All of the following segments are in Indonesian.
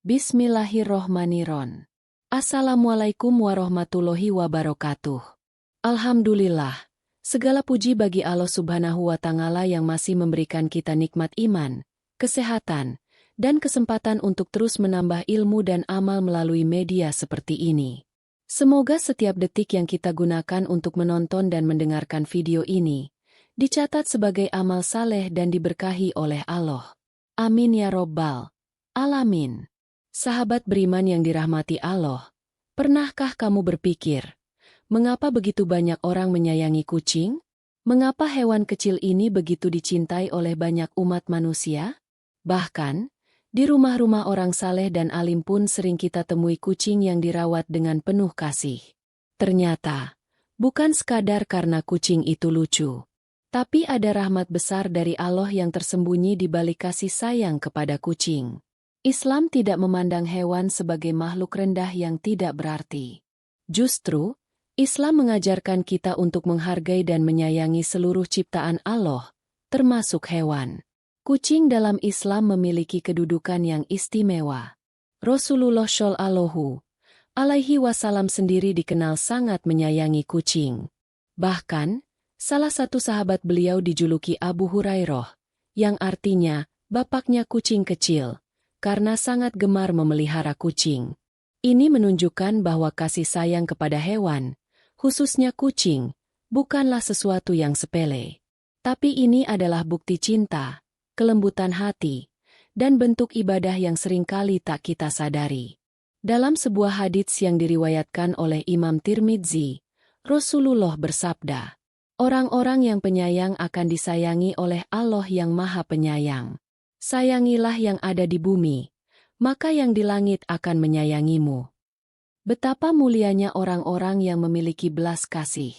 Bismillahirrohmanirrohim. Assalamualaikum warahmatullahi wabarakatuh. Alhamdulillah, segala puji bagi Allah Subhanahu wa Ta'ala yang masih memberikan kita nikmat iman, kesehatan, dan kesempatan untuk terus menambah ilmu dan amal melalui media seperti ini. Semoga setiap detik yang kita gunakan untuk menonton dan mendengarkan video ini dicatat sebagai amal saleh dan diberkahi oleh Allah. Amin ya Robbal Alamin. Sahabat beriman yang dirahmati Allah, pernahkah kamu berpikir, mengapa begitu banyak orang menyayangi kucing? Mengapa hewan kecil ini begitu dicintai oleh banyak umat manusia? Bahkan, di rumah-rumah orang saleh dan alim pun sering kita temui kucing yang dirawat dengan penuh kasih. Ternyata, bukan sekadar karena kucing itu lucu, tapi ada rahmat besar dari Allah yang tersembunyi di balik kasih sayang kepada kucing. Islam tidak memandang hewan sebagai makhluk rendah yang tidak berarti. Justru, Islam mengajarkan kita untuk menghargai dan menyayangi seluruh ciptaan Allah, termasuk hewan. Kucing dalam Islam memiliki kedudukan yang istimewa. Rasulullah Shallallahu Alaihi Wasallam sendiri dikenal sangat menyayangi kucing. Bahkan, salah satu sahabat beliau dijuluki Abu Hurairah, yang artinya bapaknya kucing kecil, karena sangat gemar memelihara kucing. Ini menunjukkan bahwa kasih sayang kepada hewan, khususnya kucing, bukanlah sesuatu yang sepele. Tapi ini adalah bukti cinta, kelembutan hati, dan bentuk ibadah yang seringkali tak kita sadari. Dalam sebuah hadits yang diriwayatkan oleh Imam Tirmidzi, Rasulullah bersabda, "Orang-orang yang penyayang akan disayangi oleh Allah yang Maha Penyayang. Sayangilah yang ada di bumi, maka yang di langit akan menyayangimu." Betapa mulianya orang-orang yang memiliki belas kasih.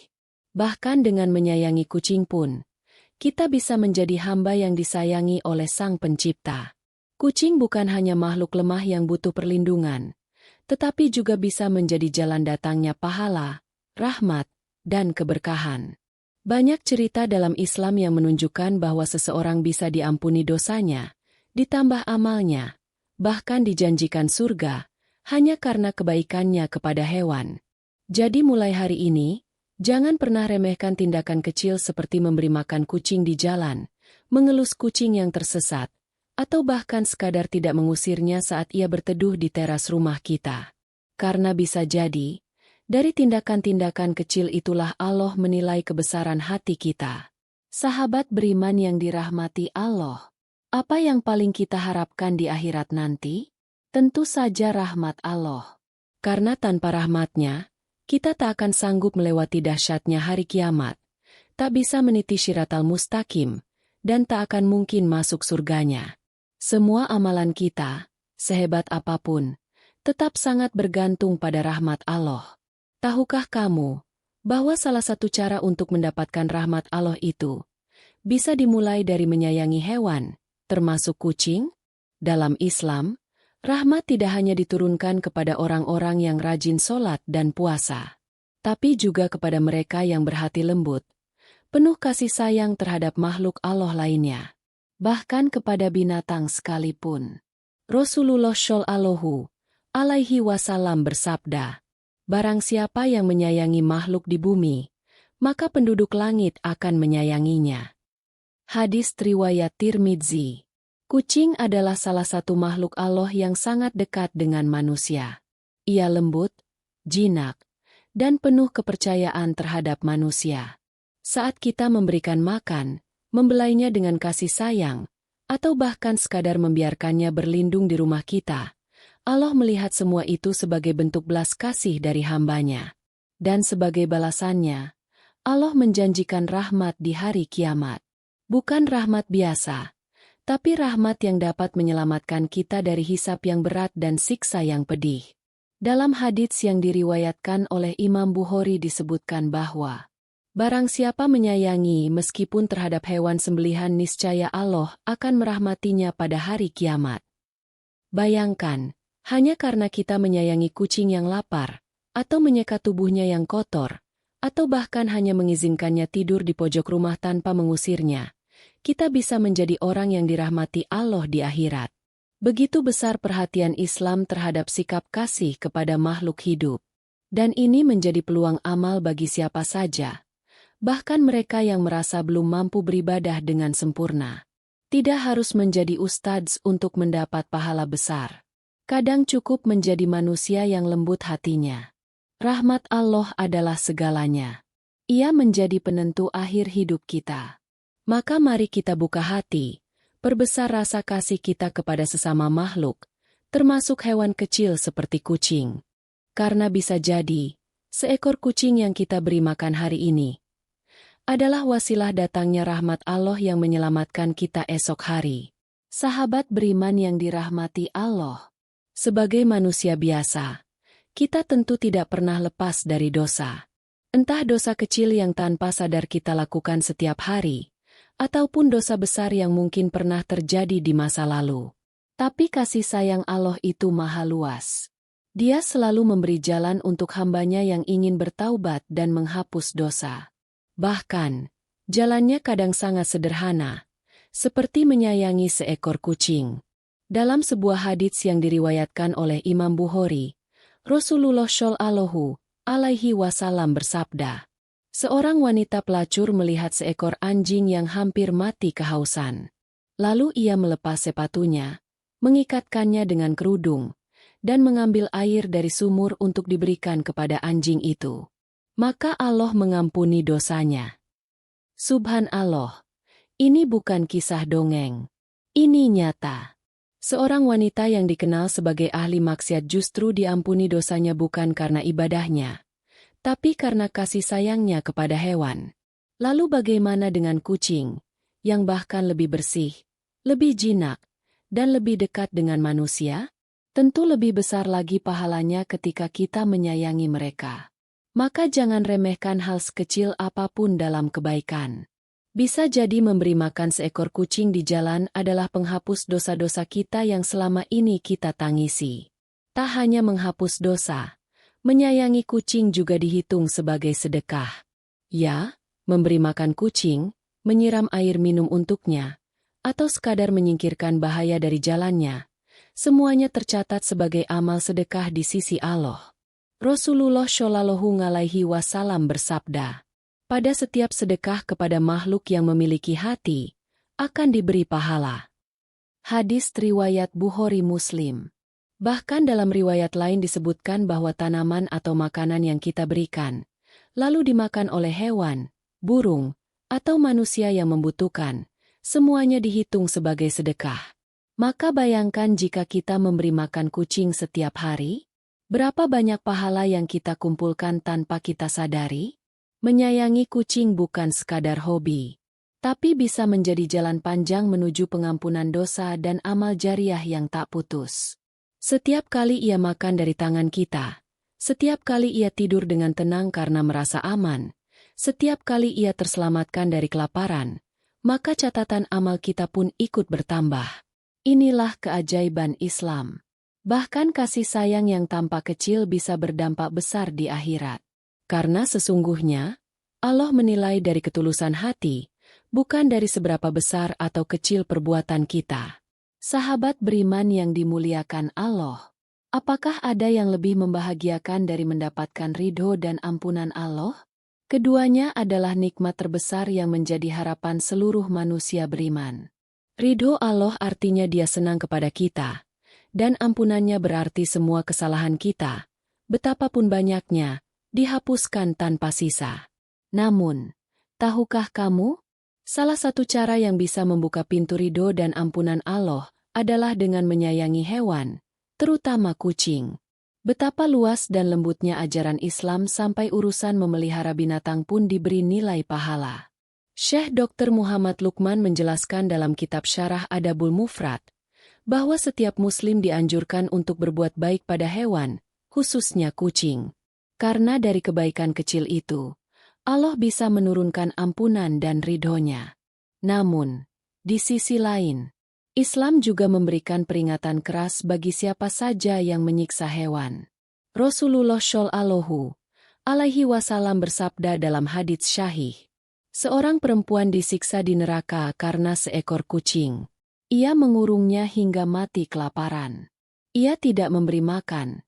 Bahkan dengan menyayangi kucing pun, kita bisa menjadi hamba yang disayangi oleh Sang Pencipta. Kucing bukan hanya makhluk lemah yang butuh perlindungan, tetapi juga bisa menjadi jalan datangnya pahala, rahmat, dan keberkahan. Banyak cerita dalam Islam yang menunjukkan bahwa seseorang bisa diampuni dosanya, ditambah amalnya, bahkan dijanjikan surga, hanya karena kebaikannya kepada hewan. Jadi mulai hari ini, jangan pernah remehkan tindakan kecil seperti memberi makan kucing di jalan, mengelus kucing yang tersesat, atau bahkan sekadar tidak mengusirnya saat ia berteduh di teras rumah kita. Karena bisa jadi, dari tindakan-tindakan kecil itulah Allah menilai kebesaran hati kita. Sahabat beriman yang dirahmati Allah, apa yang paling kita harapkan di akhirat nanti? Tentu saja rahmat Allah. Karena tanpa rahmatnya, kita tak akan sanggup melewati dahsyatnya hari kiamat, tak bisa meniti syiratal mustaqim, dan tak akan mungkin masuk surganya. Semua amalan kita, sehebat apapun, tetap sangat bergantung pada rahmat Allah. Tahukah kamu bahwa salah satu cara untuk mendapatkan rahmat Allah itu bisa dimulai dari menyayangi hewan, termasuk kucing? Dalam Islam, rahmat tidak hanya diturunkan kepada orang-orang yang rajin sholat dan puasa, tapi juga kepada mereka yang berhati lembut, penuh kasih sayang terhadap makhluk Allah lainnya, bahkan kepada binatang sekalipun. Rasulullah Shallallahu Alaihi Wasallam bersabda, "Barang siapa yang menyayangi makhluk di bumi, maka penduduk langit akan menyayanginya." Hadis riwayat Tirmidzi. Kucing adalah salah satu makhluk Allah yang sangat dekat dengan manusia. Ia lembut, jinak, dan penuh kepercayaan terhadap manusia. Saat kita memberikan makan, membelainya dengan kasih sayang, atau bahkan sekadar membiarkannya berlindung di rumah kita, Allah melihat semua itu sebagai bentuk belas kasih dari hambanya. Dan sebagai balasannya, Allah menjanjikan rahmat di hari kiamat. Bukan rahmat biasa, tapi rahmat yang dapat menyelamatkan kita dari hisab yang berat dan siksa yang pedih. Dalam hadits yang diriwayatkan oleh Imam Bukhari disebutkan bahwa, barang siapa menyayangi meskipun terhadap hewan sembelihan niscaya Allah akan merahmatinya pada hari kiamat. Bayangkan, hanya karena kita menyayangi kucing yang lapar, atau menyeka tubuhnya yang kotor, atau bahkan hanya mengizinkannya tidur di pojok rumah tanpa mengusirnya, kita bisa menjadi orang yang dirahmati Allah di akhirat. Begitu besar perhatian Islam terhadap sikap kasih kepada makhluk hidup. Dan ini menjadi peluang amal bagi siapa saja, bahkan mereka yang merasa belum mampu beribadah dengan sempurna. Tidak harus menjadi ustadz untuk mendapat pahala besar. Kadang cukup menjadi manusia yang lembut hatinya. Rahmat Allah adalah segalanya. Ia menjadi penentu akhir hidup kita. Maka mari kita buka hati, perbesar rasa kasih kita kepada sesama makhluk, termasuk hewan kecil seperti kucing. Karena bisa jadi, seekor kucing yang kita beri makan hari ini adalah wasilah datangnya rahmat Allah yang menyelamatkan kita esok hari. Sahabat beriman yang dirahmati Allah. Sebagai manusia biasa, kita tentu tidak pernah lepas dari dosa. Entah dosa kecil yang tanpa sadar kita lakukan setiap hari, ataupun dosa besar yang mungkin pernah terjadi di masa lalu. Tapi kasih sayang Allah itu maha luas. Dia selalu memberi jalan untuk hambanya yang ingin bertaubat dan menghapus dosa. Bahkan, jalannya kadang sangat sederhana, seperti menyayangi seekor kucing. Dalam sebuah hadits yang diriwayatkan oleh Imam Bukhari, Rasulullah Shallallahu Alaihi Wasallam bersabda, seorang wanita pelacur melihat seekor anjing yang hampir mati kehausan. Lalu ia melepas sepatunya, mengikatkannya dengan kerudung, dan mengambil air dari sumur untuk diberikan kepada anjing itu. Maka Allah mengampuni dosanya. Subhanallah, ini bukan kisah dongeng. Ini nyata. Seorang wanita yang dikenal sebagai ahli maksiat justru diampuni dosanya bukan karena ibadahnya, tapi karena kasih sayangnya kepada hewan. Lalu bagaimana dengan kucing, yang bahkan lebih bersih, lebih jinak, dan lebih dekat dengan manusia? Tentu lebih besar lagi pahalanya ketika kita menyayangi mereka. Maka jangan remehkan hal sekecil apapun dalam kebaikan. Bisa jadi memberi makan seekor kucing di jalan adalah penghapus dosa-dosa kita yang selama ini kita tangisi. Tak hanya menghapus dosa, menyayangi kucing juga dihitung sebagai sedekah. Ya, memberi makan kucing, menyiram air minum untuknya, atau sekadar menyingkirkan bahaya dari jalannya, semuanya tercatat sebagai amal sedekah di sisi Allah. Rasulullah Shallallahu Alaihi Wasallam bersabda, pada setiap sedekah kepada makhluk yang memiliki hati, akan diberi pahala. Hadis riwayat Bukhari Muslim. Bahkan dalam riwayat lain disebutkan bahwa tanaman atau makanan yang kita berikan, lalu dimakan oleh hewan, burung, atau manusia yang membutuhkan, semuanya dihitung sebagai sedekah. Maka bayangkan jika kita memberi makan kucing setiap hari, berapa banyak pahala yang kita kumpulkan tanpa kita sadari? Menyayangi kucing bukan sekadar hobi, tapi bisa menjadi jalan panjang menuju pengampunan dosa dan amal jariah yang tak putus. Setiap kali ia makan dari tangan kita, setiap kali ia tidur dengan tenang karena merasa aman, setiap kali ia terselamatkan dari kelaparan, maka catatan amal kita pun ikut bertambah. Inilah keajaiban Islam. Bahkan kasih sayang yang tampak kecil bisa berdampak besar di akhirat. Karena sesungguhnya, Allah menilai dari ketulusan hati, bukan dari seberapa besar atau kecil perbuatan kita. Sahabat beriman yang dimuliakan Allah, apakah ada yang lebih membahagiakan dari mendapatkan ridho dan ampunan Allah? Keduanya adalah nikmat terbesar yang menjadi harapan seluruh manusia beriman. Ridho Allah artinya Dia senang kepada kita, dan ampunannya berarti semua kesalahan kita, betapapun banyaknya, dihapuskan tanpa sisa. Namun, tahukah kamu? Salah satu cara yang bisa membuka pintu ridho dan ampunan Allah adalah dengan menyayangi hewan, terutama kucing. Betapa luas dan lembutnya ajaran Islam sampai urusan memelihara binatang pun diberi nilai pahala. Syekh Dr. Muhammad Lukman menjelaskan dalam kitab Syarah Adabul Mufrad, bahwa setiap muslim dianjurkan untuk berbuat baik pada hewan, khususnya kucing. Karena dari kebaikan kecil itu, Allah bisa menurunkan ampunan dan ridhonya. Namun, di sisi lain, Islam juga memberikan peringatan keras bagi siapa saja yang menyiksa hewan. Rasulullah Shallallahu Alaihi Wasallam bersabda dalam hadits syahih, seorang perempuan disiksa di neraka karena seekor kucing. Ia mengurungnya hingga mati kelaparan. Ia tidak memberi makan,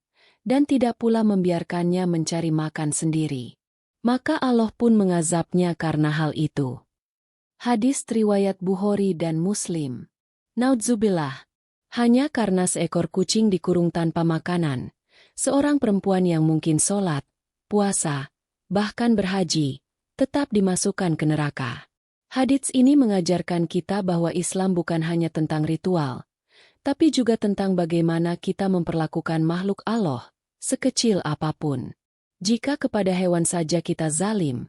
dan tidak pula membiarkannya mencari makan sendiri. Maka Allah pun mengazabnya karena hal itu. Hadis riwayat Bukhari dan Muslim. Naudzubillah. Hanya karena seekor kucing dikurung tanpa makanan, seorang perempuan yang mungkin sholat, puasa, bahkan berhaji, tetap dimasukkan ke neraka. Hadits ini mengajarkan kita bahwa Islam bukan hanya tentang ritual, tapi juga tentang bagaimana kita memperlakukan makhluk Allah, sekecil apapun. Jika kepada hewan saja kita zalim,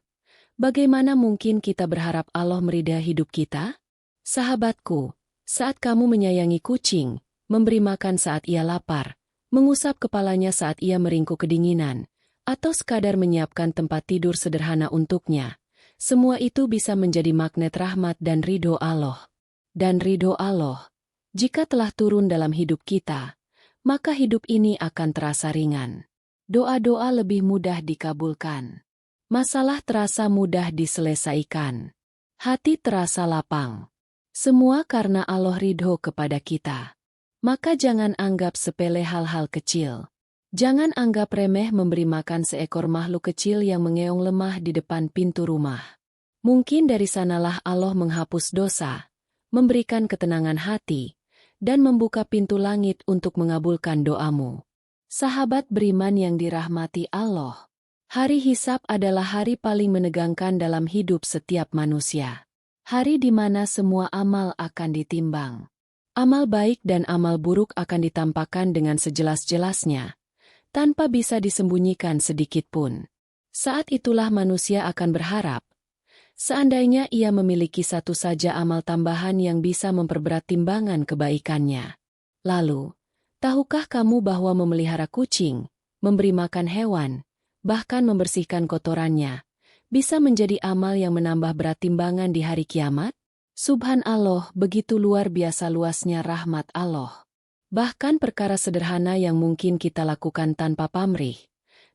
bagaimana mungkin kita berharap Allah meridai hidup kita? Sahabatku, saat kamu menyayangi kucing, memberi makan saat ia lapar, mengusap kepalanya saat ia meringkuk kedinginan, atau sekadar menyiapkan tempat tidur sederhana untuknya, semua itu bisa menjadi magnet rahmat dan ridho Allah. Dan ridho Allah, jika telah turun dalam hidup kita, maka hidup ini akan terasa ringan. Doa-doa lebih mudah dikabulkan. Masalah terasa mudah diselesaikan. Hati terasa lapang. Semua karena Allah ridho kepada kita. Maka jangan anggap sepele hal-hal kecil. Jangan anggap remeh memberi makan seekor makhluk kecil yang mengeong lemah di depan pintu rumah. Mungkin dari sanalah Allah menghapus dosa, memberikan ketenangan hati, dan membuka pintu langit untuk mengabulkan doamu. Sahabat beriman yang dirahmati Allah. Hari hisab adalah hari paling menegangkan dalam hidup setiap manusia. Hari di mana semua amal akan ditimbang. Amal baik dan amal buruk akan ditampakkan dengan sejelas-jelasnya, tanpa bisa disembunyikan sedikit pun. Saat itulah manusia akan berharap, seandainya ia memiliki satu saja amal tambahan yang bisa memperberat timbangan kebaikannya. Lalu, tahukah kamu bahwa memelihara kucing, memberi makan hewan, bahkan membersihkan kotorannya, bisa menjadi amal yang menambah berat timbangan di hari kiamat? Subhanallah, begitu luar biasa luasnya rahmat Allah. Bahkan perkara sederhana yang mungkin kita lakukan tanpa pamrih,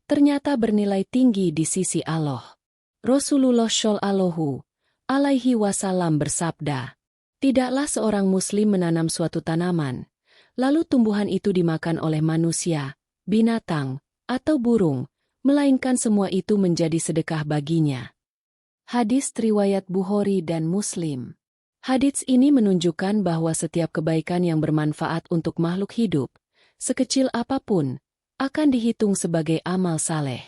ternyata bernilai tinggi di sisi Allah. Rasulullah Shallallahu Alaihi Wasallam bersabda, tidaklah seorang muslim menanam suatu tanaman, lalu tumbuhan itu dimakan oleh manusia, binatang, atau burung, melainkan semua itu menjadi sedekah baginya. Hadis riwayat Bukhari dan Muslim. Hadits ini menunjukkan bahwa setiap kebaikan yang bermanfaat untuk makhluk hidup, sekecil apapun, akan dihitung sebagai amal saleh.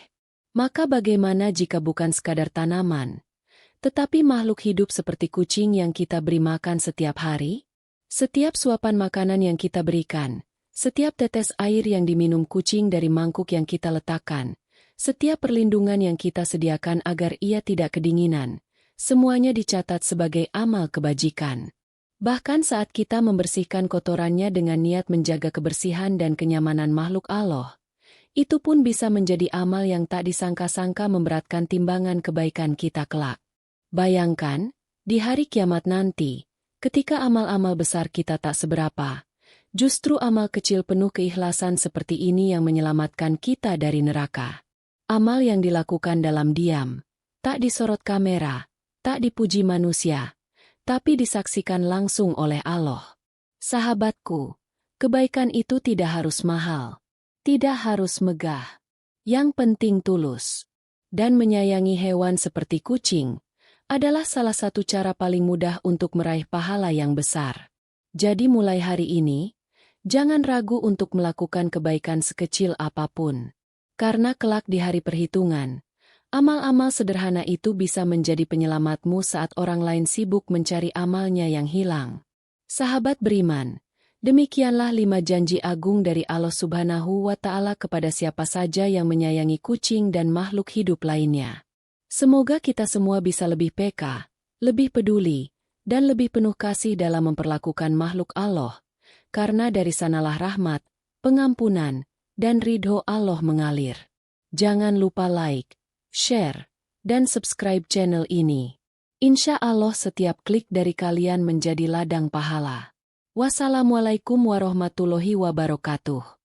Maka bagaimana jika bukan sekadar tanaman, tetapi makhluk hidup seperti kucing yang kita beri makan setiap hari? Setiap suapan makanan yang kita berikan, setiap tetes air yang diminum kucing dari mangkuk yang kita letakkan, setiap perlindungan yang kita sediakan agar ia tidak kedinginan, semuanya dicatat sebagai amal kebajikan. Bahkan saat kita membersihkan kotorannya dengan niat menjaga kebersihan dan kenyamanan makhluk Allah, itu pun bisa menjadi amal yang tak disangka-sangka memberatkan timbangan kebaikan kita kelak. Bayangkan, di hari kiamat nanti, ketika amal-amal besar kita tak seberapa, justru amal kecil penuh keikhlasan seperti ini yang menyelamatkan kita dari neraka. Amal yang dilakukan dalam diam, tak disorot kamera, tak dipuji manusia, tapi disaksikan langsung oleh Allah. Sahabatku, kebaikan itu tidak harus mahal, tidak harus megah. Yang penting tulus. Dan menyayangi hewan seperti kucing adalah salah satu cara paling mudah untuk meraih pahala yang besar. Jadi mulai hari ini, jangan ragu untuk melakukan kebaikan sekecil apapun. Karena kelak di hari perhitungan, amal-amal sederhana itu bisa menjadi penyelamatmu saat orang lain sibuk mencari amalnya yang hilang. Sahabat beriman, demikianlah 5 janji agung dari Allah Subhanahu wa Ta'ala kepada siapa saja yang menyayangi kucing dan makhluk hidup lainnya. Semoga kita semua bisa lebih peka, lebih peduli, dan lebih penuh kasih dalam memperlakukan makhluk Allah, karena dari sanalah rahmat, pengampunan, dan ridho Allah mengalir. Jangan lupa like, share, dan subscribe channel ini. Insya Allah setiap klik dari kalian menjadi ladang pahala. Wassalamualaikum warahmatullahi wabarakatuh.